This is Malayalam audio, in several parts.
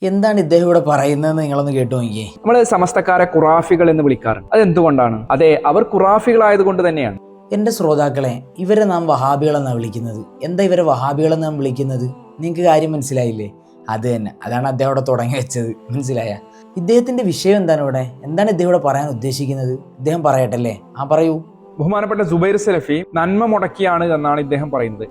എന്താണ് ഇദ്ദേഹം ഇവിടെ പറയുന്നതെന്ന് നിങ്ങളൊന്ന് കേട്ടു നോക്കിയേ. നമ്മൾ സമസ്തക്കാരെ ഖുറാഫികൾ എന്ന് വിളിക്കാറുണ്ട്. അതെന്തുകൊണ്ടാണ്? അതെ, അവർ ഖുറാഫികളായതുകൊണ്ട് തന്നെയാണ്. എൻ്റെ ശ്രോതാക്കളെ, ഇവരെ നാം വഹാബികളെന്നാണ് വിളിക്കുന്നത്. എന്താ ഇവരെ വഹാബികളെന്ന് നാം വിളിക്കുന്നത്? നിങ്ങൾക്ക് കാര്യം മനസ്സിലായില്ലേ? അത് തന്നെ, അതാണ് അദ്ദേഹം ഇവിടെ തുടങ്ങി വെച്ചത്. മനസ്സിലായ? ഇദ്ദേഹത്തിന്റെ വിഷയം എന്താണ് ഇവിടെ? എന്താണ് ഇദ്ദേഹം ഇവിടെ പറയാൻ ഉദ്ദേശിക്കുന്നത്? ഇദ്ദേഹം പറയട്ടല്ലേ? പറയൂ. ബഹുമാനപ്പെട്ട സുബൈർ സലഫി നന്മ മുടക്കിയാണ് എന്നാണ് ഇദ്ദേഹം പറയുന്നത്.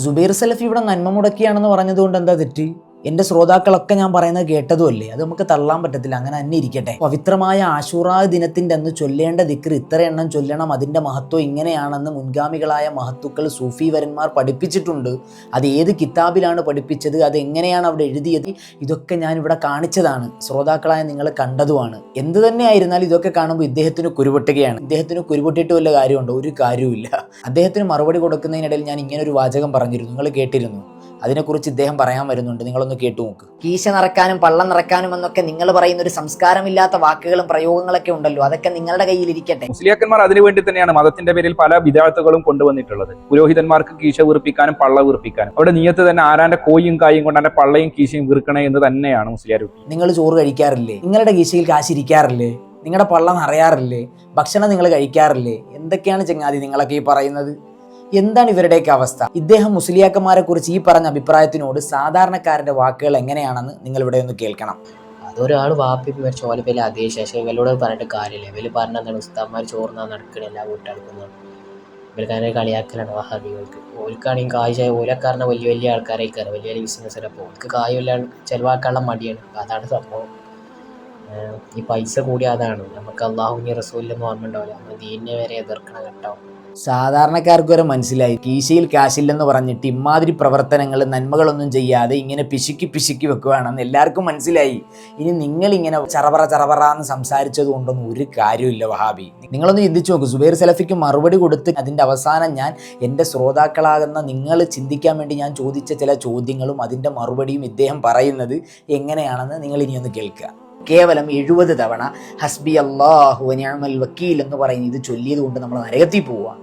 സുബൈർ സലഫി ഇവിടെ നന്മ മുടക്കിയാണെന്ന് പറഞ്ഞതുകൊണ്ട് എന്താ തെറ്റ്? എൻ്റെ ശ്രോതാക്കളൊക്കെ ഞാൻ പറയുന്നത് കേട്ടതുമല്ലേ? അത് നമുക്ക് തള്ളാൻ പറ്റത്തില്ല. അങ്ങനെ തന്നെ ഇരിക്കട്ടെ. പവിത്രമായ ആശൂറാ ദിനത്തിൻ്റെ അന്ന് ചൊല്ലേണ്ട ദിക്ർ ഇത്ര എണ്ണം ചൊല്ലണം, അതിൻ്റെ മഹത്വം ഇങ്ങനെയാണെന്ന് മുൻഗാമികളായ മഹത്തുക്കൾ സൂഫിവരന്മാർ പഠിപ്പിച്ചിട്ടുണ്ട്. അത് ഏത് കിതാബിലാണ് പഠിപ്പിച്ചത്, അത് എങ്ങനെയാണ് അവിടെ എഴുതിയത്, ഇതൊക്കെ ഞാൻ ഇവിടെ കാണിച്ചതാണ്. ശ്രോതാക്കളായ നിങ്ങൾ കണ്ടതുമാണ്. എന്ത് തന്നെ ആയിരുന്നാലും ഇതൊക്കെ കാണുമ്പോൾ ഇദ്ദേഹത്തിന് കുരുപൊട്ടുകയാണ്. ഇദ്ദേഹത്തിന് കുരുപൊട്ടിയിട്ട് വല്ല കാര്യമുണ്ടോ? ഒരു കാര്യവുമില്ല. അദ്ദേഹത്തിന് മറുപടി കൊടുക്കുന്നതിനിടയിൽ ഞാൻ ഇങ്ങനെ ഒരു വാചകം പറഞ്ഞിരുന്നു, നിങ്ങൾ കേട്ടിരുന്നു. അതിനെക്കുറിച്ച് ഇദ്ദേഹം പറയാൻ വരുന്നുണ്ട്, നിങ്ങളൊന്ന് കേട്ടു നോക്ക്. കീശ നിറക്കാനും പള്ളം നിറക്കാനും എന്നൊക്കെ നിങ്ങൾ പറയുന്ന ഒരു സംസ്കാരമില്ലാത്ത വാക്കുകളും പ്രയോഗങ്ങളൊക്കെ ഉണ്ടല്ലോ, അതൊക്കെ നിങ്ങളുടെ കയ്യിൽ ഇരിക്കട്ടെ. മുസ്ലിയാക്കന്മാർ അതിനുവേണ്ടി തന്നെയാണ് മതത്തിന്റെ പേരിൽ പല വിദാത്തുകളും കൊണ്ടുവന്നിട്ടുള്ളത്. പുരോഹിതന്മാർക്ക് കീശ വീർപ്പിക്കാനും പള്ള വീർപ്പിക്കാനും. അവിടെ നിയത്ത് തന്നെ ആരാന്റെ കോയും കായും കൊണ്ട് എന്റെ പള്ളയും കീശയും വീർക്കണേ എന്ന് തന്നെയാണ് മുസ്ലിയാർ. നിങ്ങൾ ചോറ് കഴിക്കാറില്ലേ? നിങ്ങളുടെ കീശയിൽ കാശിരിക്കാറില്ലേ? നിങ്ങളുടെ പള്ളം നിറയാറില്ലേ? ഭക്ഷണം നിങ്ങൾ കഴിക്കാറില്ലേ? എന്തൊക്കെയാണ് ചങ്ങാതി നിങ്ങളൊക്കെ ഈ പറയുന്നത്? എന്താണ് ഇവരുടെയൊക്കെ അവസ്ഥ? ഇദ്ദേഹം മുസ്ലിയാക്കന്മാരെ കുറിച്ച് ഈ പറഞ്ഞ അഭിപ്രായത്തിനോട് സാധാരണക്കാരന്റെ വാക്കുകൾ എങ്ങനെയാണെന്ന് നിങ്ങൾ ഇവിടെ ഒന്ന് കേൾക്കണം. അതൊരാൾ വാപ്പി മരിച്ച ഓല പേര് അതേ ശേഷം ഇവരോട് പറഞ്ഞിട്ട് കാര്യമില്ല. ഇവര് പറഞ്ഞെന്താണ്, ഉസ്താദ്മാർ ചോർന്നാ നടക്കണില്ല, വീട്ടെടുക്കുന്നത്. ഇവർക്കാരെ കളിയാക്കലാണ് വഹാബികൾക്ക്. ഓൽക്കാണെങ്കിൽ കായ് ഓലക്കാരനെ വലിയ വലിയ ആൾക്കാരായിക്കാറ്, വലിയ വലിയ ബിസിനസ്സിലപ്പോൾ ഓൽക്ക് കായ് ചിലവാക്കാനുള്ള മടിയാണ്. അതാണ് സംഭവം. ഈ പൈസ കൂടി അതാണ്. നമുക്ക് അള്ളാഹുവിൻ്റെ റസൂലിൻ്റെ ഓർമ്മ ഉണ്ടാവില്ല, നമ്മൾ ദീനിനെ വരെ എതിർക്കണം കേട്ടോ. സാധാരണക്കാർക്ക് വരെ മനസ്സിലായി, കീശയിൽ കാശില്ലെന്ന് പറഞ്ഞിട്ട് ഇമാതിരി പ്രവർത്തനങ്ങൾ നന്മകളൊന്നും ചെയ്യാതെ ഇങ്ങനെ പിശുക്കി വെക്കുകയാണെന്ന് എല്ലാവർക്കും മനസ്സിലായി. ഇനി നിങ്ങളിങ്ങനെ ചറപറ എന്ന് സംസാരിച്ചത് കൊണ്ടൊന്നും ഒരു കാര്യമില്ല വഹാബി. നിങ്ങളൊന്ന് ചിന്തിച്ചു നോക്ക്. സുബൈർ സലഫിക്ക് മറുപടി കൊടുത്ത് അതിൻ്റെ അവസാനം ഞാൻ എൻ്റെ ശ്രോതാക്കളാകുന്ന നിങ്ങൾ ചിന്തിക്കാൻ വേണ്ടി ഞാൻ ചോദിച്ച ചില ചോദ്യങ്ങളും അതിൻ്റെ മറുപടിയും ഇദ്ദേഹം പറയുന്നത് എങ്ങനെയാണെന്ന് നിങ്ങൾ ഇനി ഒന്ന് കേൾക്കുക. കേവലം 70 തവണ ഹസ്ബി അല്ലാഹു വ നിഅമൽ വക്കീൽ എന്ന് പറയുന്നത് ഇത് ചൊല്ലിയത് കൊണ്ട് നമ്മൾ നരകത്തിൽ പോവുക.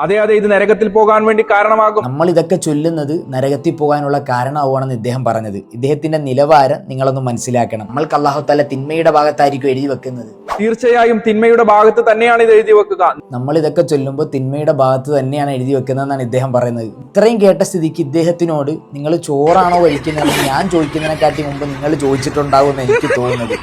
അതെ, ഇത് നരകത്തിൽ പോകാൻ വേണ്ടി കാരണമാകും. നമ്മൾ ഇതൊക്കെ ചൊല്ലുന്നത് നരകത്തിൽ പോകാനുള്ള കാരണമാവുകയാണെന്ന് ഇദ്ദേഹം പറഞ്ഞത്. ഇദ്ദേഹത്തിന്റെ നിലവാരം നിങ്ങളൊന്ന് മനസ്സിലാക്കണം. നമ്മൾക്ക് അല്ലാഹു തആല തിന്മയുടെ ഭാഗത്തായിരിക്കും എഴുതി വെക്കുന്നത്. തീർച്ചയായും തിന്മയുടെ ഭാഗത്ത് തന്നെയാണ് ഇത് എഴുതി വെക്കുക. നമ്മൾ ഇതൊക്കെ ചൊല്ലുമ്പോൾ തിന്മയുടെ ഭാഗത്ത് തന്നെയാണ് എഴുതി വെക്കുന്നതെന്നാണ് ഇദ്ദേഹം പറയുന്നത്. ഇത്രയും കേട്ട സ്ഥിതിക്ക് ഇദ്ദേഹത്തിനോട് നിങ്ങൾ ചോറാണോ കഴിക്കുന്നതെന്ന് ഞാൻ ചോദിക്കുന്നതിനെക്കാട്ടി മുമ്പ് നിങ്ങൾ ചോദിച്ചിട്ടുണ്ടാവുമെന്ന് എനിക്ക് തോന്നുന്നത്.